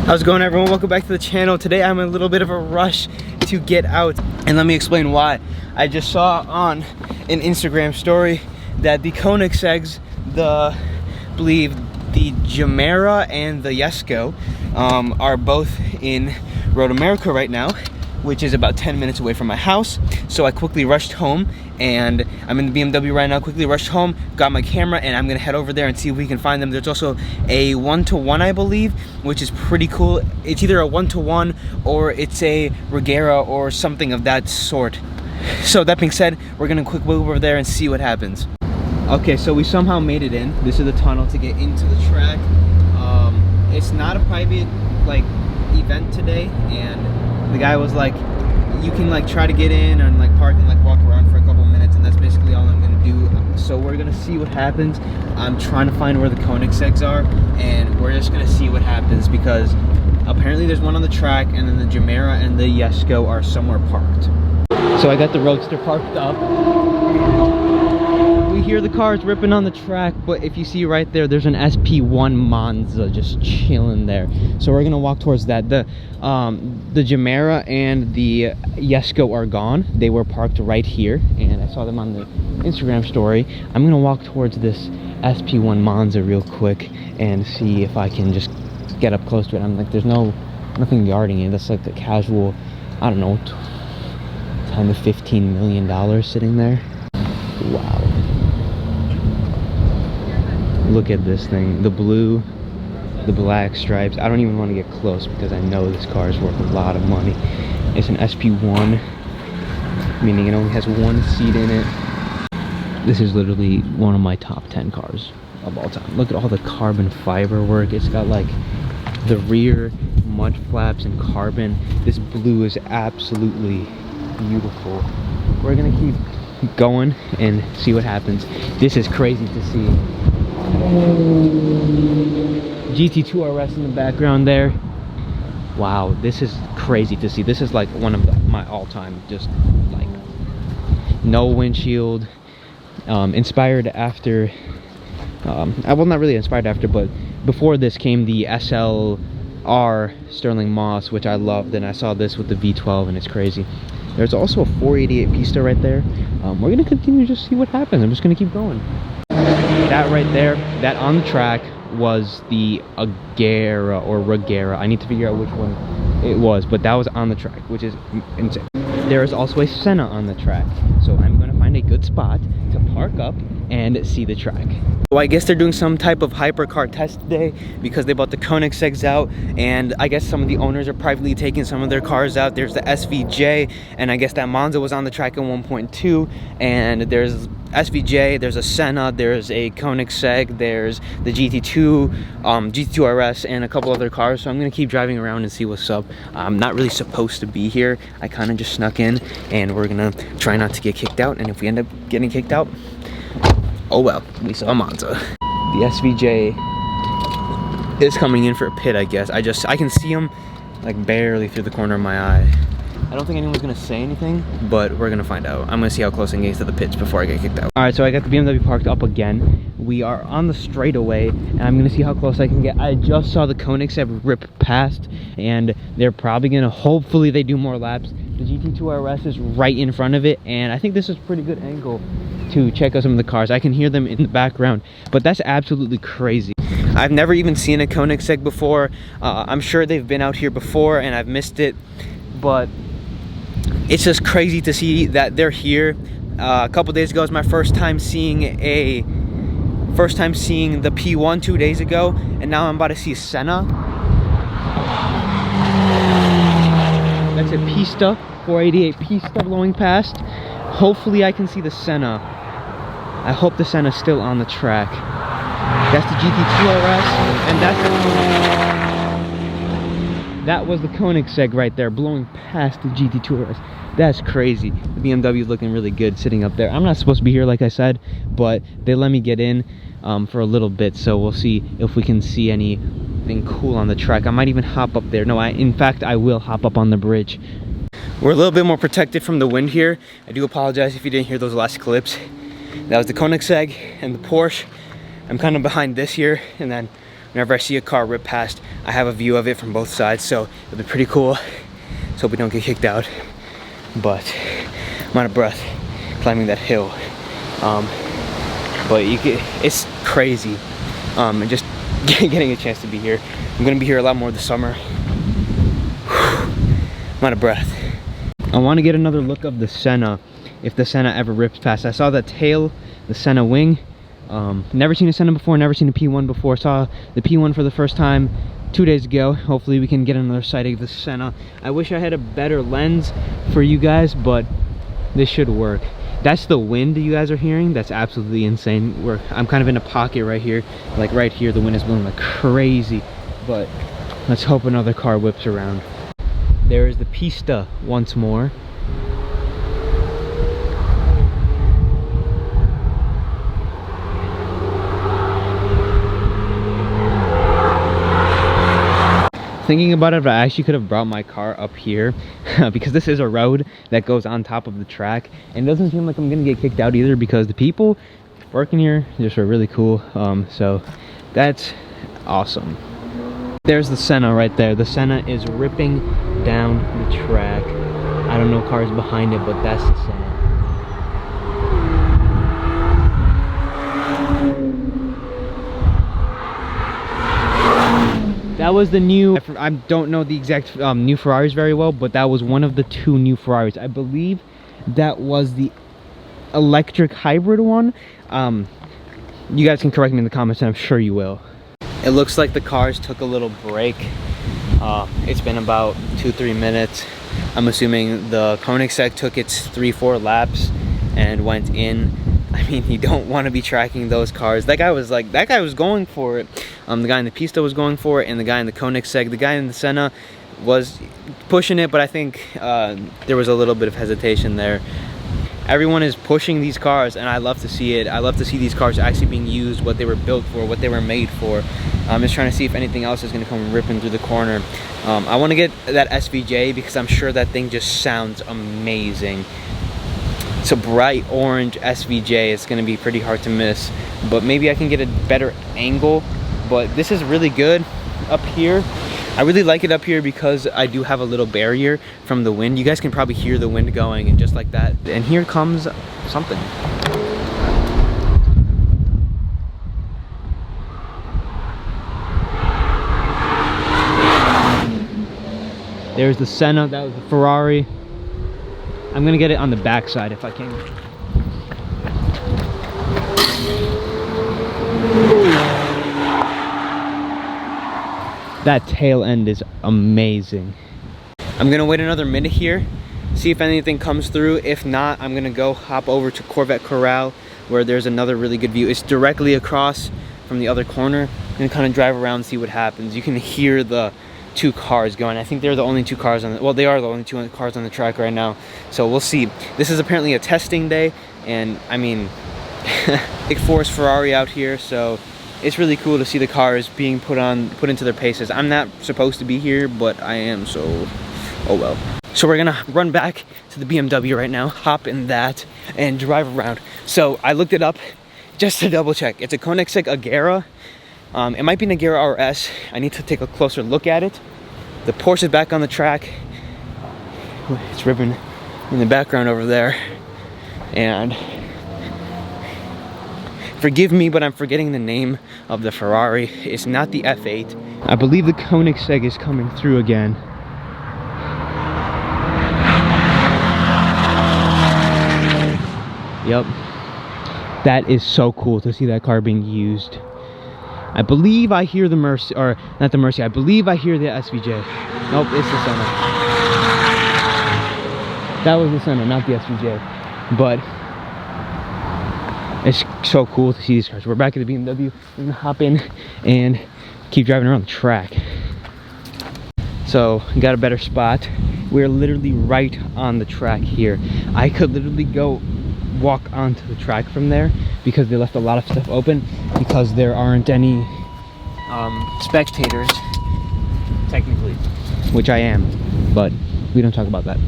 How's it going, everyone? Welcome back to the channel. Today I'm in a little bit of a rush to get out, and let me explain why. I just saw on an Instagram story that the Koenigsegg's, the Gemera and the Jesko are both in Road America right now, which is about 10 minutes away from my house. So I quickly rushed home, and I'm in the BMW right now. Quickly rushed home, got my camera, and I'm gonna head over there and see if we can find them. There's also a 1-to-1, I believe, which is pretty cool. It's either a 1-to-1 or it's a Regera or something of that sort. So that being said, we're gonna quick move over there and see what happens. Okay, so we somehow made it in. This is the tunnel to get into the track. It's not a private event today, and the guy was like, you can try to get in and park and walk around for a couple minutes, and that's basically all I'm gonna do. So we're gonna see what happens. I'm trying to find where the Koenigseggs are, and we're just gonna see what happens, because apparently there's one on the track, and then the Gemera and the Jesko are somewhere parked. So I got the Roadster parked up. We hear the cars ripping on the track, but if you see right there, there's an SP1 Monza just chilling there. So we're gonna walk towards that. The Gemera and the Jesko are gone. They were parked right here, and I saw them on the Instagram story. I'm gonna walk towards this SP1 Monza real quick and see if I can just get up close to it. I'm like, there's nothing guarding it. That's like a casual, I don't know, $10 to $15 million sitting there. Wow. Look at this thing, the blue, the black stripes. I don't even want to get close because I know this car is worth a lot of money. It's an SP1, meaning it only has one seat in it. This is literally one of my top 10 cars of all time. Look at all the carbon fiber work. It's got the rear mud flaps and carbon. This blue is absolutely beautiful. We're gonna keep going and see what happens. This is crazy to see. GT2 RS in the background there. Wow, this is crazy to see. This is one of my all-time, just no windshield. Inspired after, well, not really inspired after, but before this came the SLR Sterling Moss, which I loved, and I saw this with the V12, and it's crazy. There's also a 488 Pista right there. We're gonna continue to just see what happens. I'm just gonna keep going. That right there, that on the track was the Agera or Regera. I need to figure out which one it was, but that was on the track, which is insane. There is also a Senna on the track, so I'm gonna find a good spot to park up and see the track. Well, I guess they're doing some type of hypercar test today because they bought the Koenigseggs out, and I guess some of the owners are privately taking some of their cars out. There's the SVJ, and I guess that Monza was on the track in 1.2, and there's SVJ, there's a Senna, there's a Koenigsegg, there's the GT2, GT2 RS, and a couple other cars. So I'm gonna keep driving around and see what's up. I'm not really supposed to be here. I kind of just snuck in, and we're gonna try not to get kicked out, and if we end up getting kicked out, oh well, we saw Monza. The SVJ is coming in for a pit, I guess. I can see him barely through the corner of my eye. I don't think anyone's gonna say anything, but we're gonna find out. I'm gonna see how close I can get to the pits before I get kicked out. All right, so I got the BMW parked up again. We are on the straightaway, and I'm gonna see how close I can get. I just saw the Koenigsegg rip past, and they're probably gonna, hopefully they do more laps. The GT2 RS is right in front of it, and I think this is a pretty good angle to check out some of the cars. I can hear them in the background, but that's absolutely crazy. I've never even seen a Koenigsegg before. I'm sure they've been out here before and I've missed it, but it's just crazy to see that they're here. A couple days ago was my first time seeing the P1 2 days ago, and now I'm about to see Senna. That's a Pista, 488 Pista blowing past. Hopefully I can see the Senna. I hope the Senna's still on the track. That's the GT2 RS, and that was the Koenigsegg right there, blowing past the GT2 RS. That's crazy. The BMW is looking really good sitting up there. I'm not supposed to be here, like I said, but they let me get in for a little bit, so we'll see if we can see anything cool on the track. I might even hop up there. No, in fact, I will hop up on the bridge. We're a little bit more protected from the wind here. I do apologize if you didn't hear those last clips. That was the Koenigsegg and the Porsche. I'm kind of behind this here, and then whenever I see a car rip past, I have a view of it from both sides, so it'll be pretty cool. Let's hope we don't get kicked out. But I'm out of breath climbing that hill. But it's crazy. And just getting a chance to be here. I'm gonna be here a lot more this summer. I'm out of breath. I want to get another look of the Senna, if the Senna ever rips past. I saw the tail, the Senna wing. Never seen a Senna before, never seen a P1 before. Saw the P1 for the first time 2 days ago. Hopefully we can get another sighting of the Senna. I wish I had a better lens for you guys, but this should work. That's the wind you guys are hearing. That's absolutely insane. I'm kind of in a pocket right here. Like right here, the wind is blowing like crazy. But let's hope another car whips around. There is the pista once more. Thinking about it, I actually could have brought my car up here because this is a road that goes on top of the track, and it doesn't seem like I'm gonna get kicked out either because the people working here just are really cool. So that's awesome. There's the Senna right there. The Senna is ripping down the track. I don't know cars behind it, but that's the Senna. That was the new, I don't know the exact new Ferraris very well, but that was one of the 2 new Ferraris. I believe that was the electric hybrid one. You guys can correct me in the comments, and I'm sure you will. It looks like the cars took a little break. It's been about 2-3 minutes. I'm assuming the Koenigsegg took its 3-4 laps and went in. I mean, you don't want to be tracking those cars. That guy was going for it. The guy in the Pista was going for it, and the guy in the Koenigsegg, the guy in the Senna was pushing it, but I think there was a little bit of hesitation there. Everyone is pushing these cars, and I love to see it. I love to see these cars actually being used, what they were built for, what they were made for. I'm just trying to see if anything else is going to come ripping through the corner. I want to get that SVJ because I'm sure that thing just sounds amazing. It's a bright orange SVJ. It's going to be pretty hard to miss, but maybe I can get a better angle. But this is really good up here. I really like it up here because I do have a little barrier from the wind. You guys can probably hear the wind going, and just like that. And here comes something. There's the Senna, that was the Ferrari. I'm gonna get it on the back side if I can. That tail end is amazing. I'm gonna wait another minute here, see if anything comes through. If not, I'm gonna go hop over to Corvette Corral where there's another really good view. It's directly across from the other corner. I'm gonna kind of drive around and see what happens. You can hear the 2 cars going. I think they're the only 2 cars on the, well, they are the only 2 cars on the track right now. So we'll see. This is apparently a testing day, and I mean, big force Ferrari out here, so it's really cool to see the cars being put into their paces. I'm not supposed to be here, but I am, so oh well. So we're gonna run back to the BMW right now, hop in that, and drive around. So I looked it up just to double check. It's a Koenigsegg Agera. It might be an Agera RS. I need to take a closer look at it. The Porsche is back on the track. It's ripping in the background over there. And forgive me, but I'm forgetting the name of the Ferrari. It's not the F8. I believe the Koenigsegg is coming through again. Yep. That is so cool to see that car being used. I believe I hear the Mercy, or not the Mercy, I believe I hear the SVJ. Nope, it's the Senna. That was the Senna, not the SVJ. But it's so cool to see these cars. We're back at the BMW. We're gonna hop in and keep driving around the track. So, got a better spot. We're literally right on the track here. I could literally go walk onto the track from there because they left a lot of stuff open because there aren't any spectators, technically, which I am, but we don't talk about that.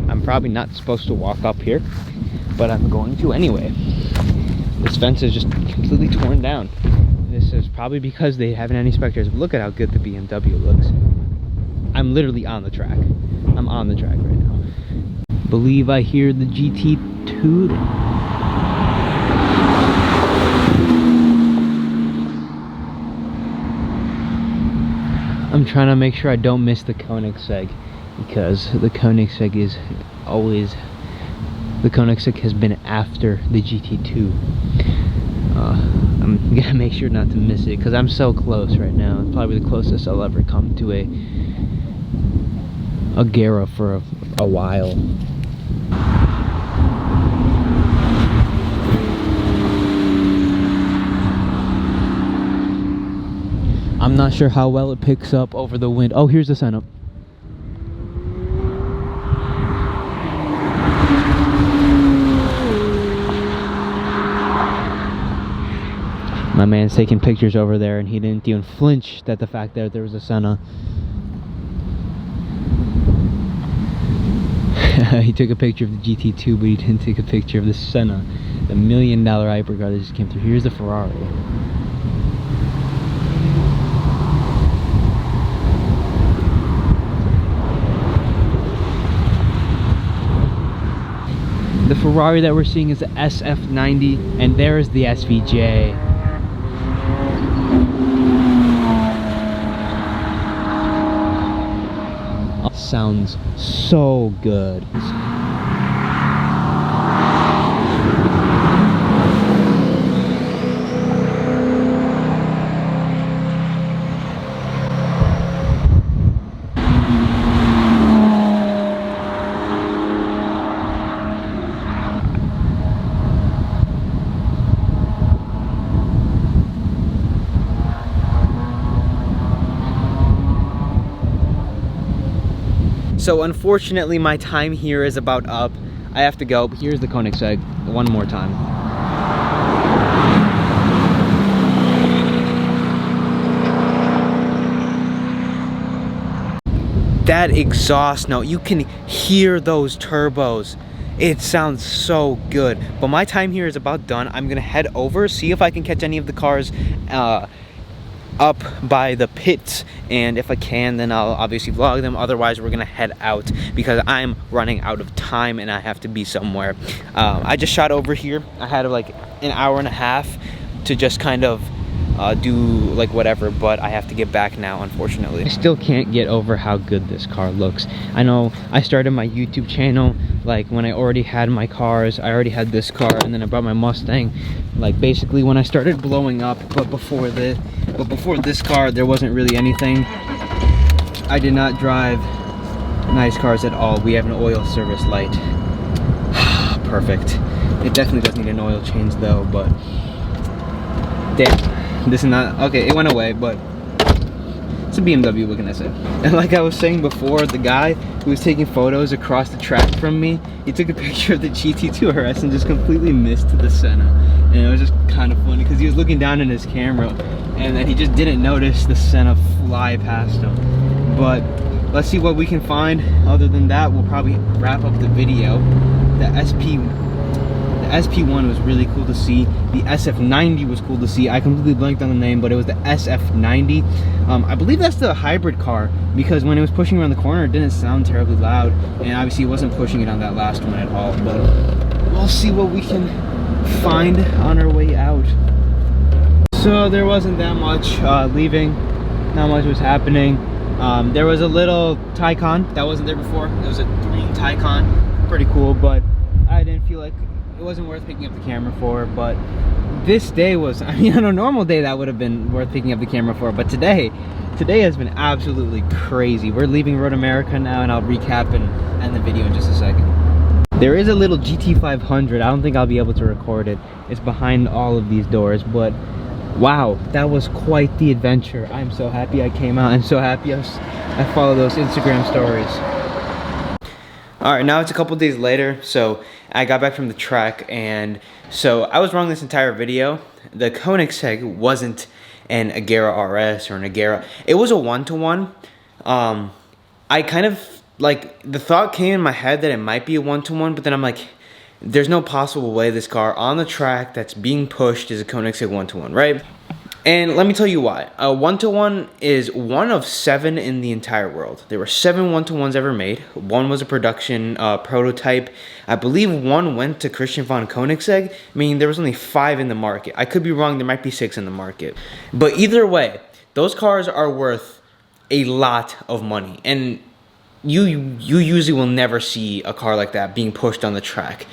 I'm probably not supposed to walk up here, but I'm going to anyway. This fence is just completely torn down. This is probably because they haven't any spectators. But look at how good the BMW looks. I'm literally on the track. I'm on the track right now. Believe I hear the GT2. I'm trying to make sure I don't miss the Koenigsegg, because the Koenigsegg is always, the Koenigsegg has been after the GT2. I'm gonna make sure not to miss it because I'm so close right now. It's probably the closest I'll ever come to a Agera for a while. I'm not sure how well it picks up over the wind. Oh, here's the sign up. My man's taking pictures over there, and he didn't even flinch at the fact that there was a Senna. He took a picture of the GT2, but he didn't take a picture of the Senna, the $1 million hypercar that just came through. Here's the Ferrari. The Ferrari that we're seeing is the SF90, and there is the SVJ. Sounds so good. So unfortunately my time here is about up. I have to go. Here's the Koenigsegg one more time. That exhaust note, you can hear those turbos. It sounds so good. But my time here is about done. I'm gonna head over, see if I can catch any of the cars up by the pits, and if I can, then I'll obviously vlog them. Otherwise we're gonna head out because I'm running out of time and I have to be somewhere. I just shot over here. I had like an hour and a half to just kind of do like whatever, but I have to get back now, unfortunately. I still can't get over how good this car looks. I know I started my YouTube channel like when I already had my cars. I already had this car, and then I bought my Mustang like basically when I started blowing up. But before this car there wasn't really anything. I did not drive nice cars at all. We have an oil service light. Perfect. It definitely does need an oil change though, but damn, this is not okay. It went away, but it's a BMW. What can I say? And like I was saying before, the guy who was taking photos across the track from me, he took a picture of the GT2 RS and just completely missed the Senna. And it was just kind of funny because he was looking down in his camera and then he just didn't notice the Senna fly past him. But let's see what we can find. Other than that, we'll probably wrap up the video. The SP1 was really cool to see. The SF90 was cool to see. I completely blanked on the name, but it was the SF90. I believe that's the hybrid car, because when it was pushing around the corner, it didn't sound terribly loud, and obviously it wasn't pushing it on that last one at all. But we'll see what we can find on our way out. So there wasn't that much leaving. Not much was happening. There was a little Taycan that wasn't there before. There was a green Taycan, pretty cool, but I didn't feel like it wasn't worth picking up the camera for. But this day was, I mean, on a normal day that would have been worth picking up the camera for, but today has been absolutely crazy. We're leaving Road America now, and I'll recap and end the video in just a second. There is a little GT500. I don't think I'll be able to record it. It's behind all of these doors, but wow, that was quite the adventure. I'm so happy I came out. I'm so happy I followed those Instagram stories. Alright, now it's a couple days later, so I got back from the track, and so I was wrong this entire video. The Koenigsegg wasn't an Agera RS or an Agera. It was a one-to-one. I kind of, like, the thought came in my head that it might be a one-to-one, but then I'm like, there's no possible way this car on the track that's being pushed is a Koenigsegg one-to-one, right? And let me tell you why. A 1-to-1 is one of 7 in the entire world. There were 7 1-to-1s ever made. One was a production prototype. I believe one went to Christian von Koenigsegg, meaning there was only 5 in the market. I could be wrong, there might be 6 in the market. But either way, those cars are worth a lot of money. And you usually will never see a car like that being pushed on the track.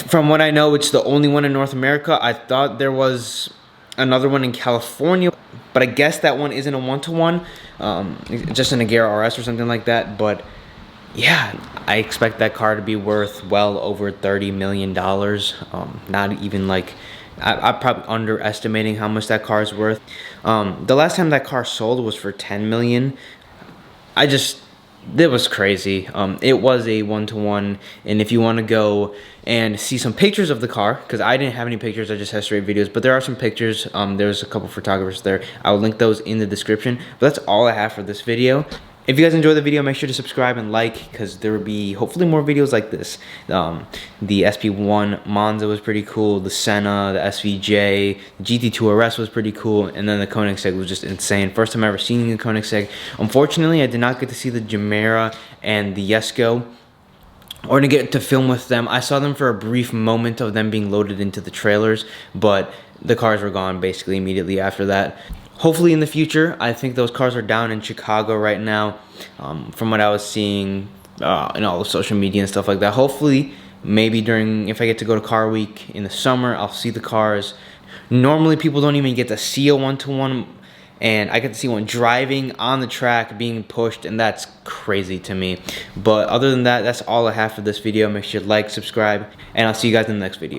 From what I know, it's the only one in North America. I thought there was another one in California, but I guess that one isn't a 1-to-1, just an Agera RS or something like that. But yeah, I expect that car to be worth well over $30 million. Not even like, I'm probably underestimating how much that car is worth. The last time that car sold was for $10 million. It was crazy. It was a 1-to-1, and if you want to go and see some pictures of the car, because I didn't have any pictures, I just had straight videos, but there are some pictures. There's a couple photographers there. I will link those in the description. But that's all I have for this video. If you guys enjoyed the video, make sure to subscribe and like, because there will be hopefully more videos like this. The SP1 Monza was pretty cool. The Senna, the SVJ, the GT2 RS was pretty cool. And then the Koenigsegg was just insane. First time I ever seen the Koenigsegg. Unfortunately, I did not get to see the Gemera and the Jesko, or to get to film with them. I saw them for a brief moment of them being loaded into the trailers, but the cars were gone basically immediately after that. Hopefully in the future. I think those cars are down in Chicago right now, from what I was seeing in all the social media and stuff like that. Hopefully, maybe if I get to go to Car Week in the summer, I'll see the cars. Normally people don't even get to see a 1-to-1, and I get to see one driving on the track being pushed, and that's crazy to me. But other than that, that's all I have for this video. Make sure to like, subscribe, and I'll see you guys in the next video.